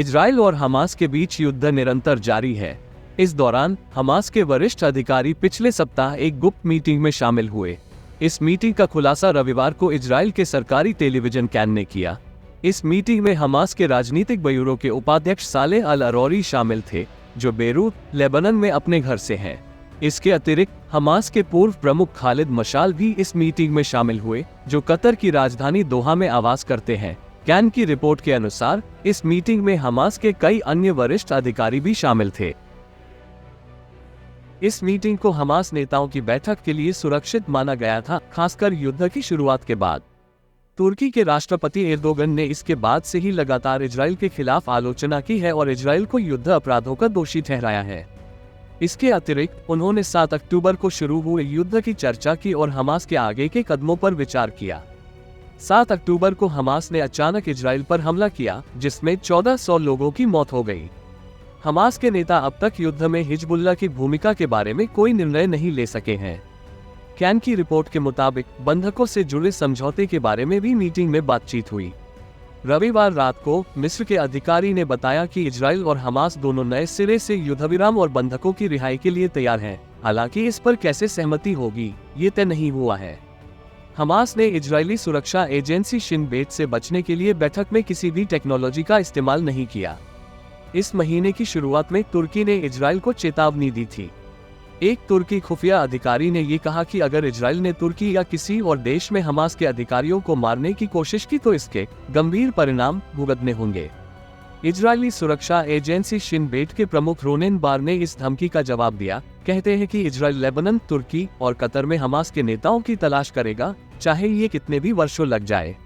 Israel और Hamas के बीच युद्ध निरंतर जारी है। इस दौरान हमास के वरिष्ठ अधिकारी पिछले सप्ताह एक गुप्त मीटिंग में शामिल हुए। इस मीटिंग का खुलासा रविवार को इजराइल के सरकारी टेलीविजन कैन ने किया। इस मीटिंग में हमास के राजनीतिक ब्यूरो के उपाध्यक्ष सालेह अल अरोरी शामिल थे, जो बेरूत, लेबनान में अपने घर से हैं। इसके अतिरिक्त हमास के पूर्व प्रमुख खालिद मशाल भी इस मीटिंग में शामिल हुए, जो कतर की राजधानी दोहा में आवास करते हैं। कैन की रिपोर्ट के अनुसार इस मीटिंग में हमास के कई अन्य वरिष्ठ अधिकारी भी शामिल थे। इस मीटिंग को हमास नेताओं की बैठक के लिए सुरक्षित माना गया था, खासकर युद्ध की शुरुआत के बाद। तुर्की के राष्ट्रपति एर्दोगन ने इसके बाद से ही लगातार इजराइल के खिलाफ आलोचना की है और इजराइल को युद्ध अपराधों का दोषी ठहराया है। इसके अतिरिक्त उन्होंने 7 अक्टूबर को शुरू हुए युद्ध की चर्चा की और हमास के आगे के कदमों पर विचार किया। 7 अक्टूबर को हमास ने अचानक इजराइल पर हमला किया, जिसमें 1400 लोगों की मौत हो गई। हमास के नेता अब तक युद्ध में हिजबुल्लाह की भूमिका के बारे में कोई निर्णय नहीं ले सके हैं। कैन की रिपोर्ट के मुताबिक बंधकों से जुड़े समझौते के बारे में भी मीटिंग में बातचीत हुई। रविवार रात को मिस्र के अधिकारी ने बताया कि इजराइल और हमास दोनों नए सिरे से युद्धविराम और बंधकों की रिहाई के लिए तैयार हैं। हालांकि इस पर कैसे सहमति होगी, ये तय नहीं हुआ है। हमास ने इजरायली सुरक्षा एजेंसी शिन बेट से बचने के लिए बैठक में किसी भी टेक्नोलॉजी का इस्तेमाल नहीं किया। इस महीने की शुरुआत में तुर्की ने इजराइल को चेतावनी दी थी। एक तुर्की खुफिया अधिकारी ने ये कहा कि अगर इजराइल ने तुर्की या किसी और देश में हमास के अधिकारियों को मारने की कोशिश की तो इसके गंभीर परिणाम भुगतने होंगे। इजरायली सुरक्षा एजेंसी शिन बेट के प्रमुख रोनेन बार ने इस धमकी का जवाब दिया, कहते हैं कि इजराइल लेबनान, तुर्की और कतर में हमास के नेताओं की तलाश करेगा, चाहे ये कितने भी वर्षों लग जाए।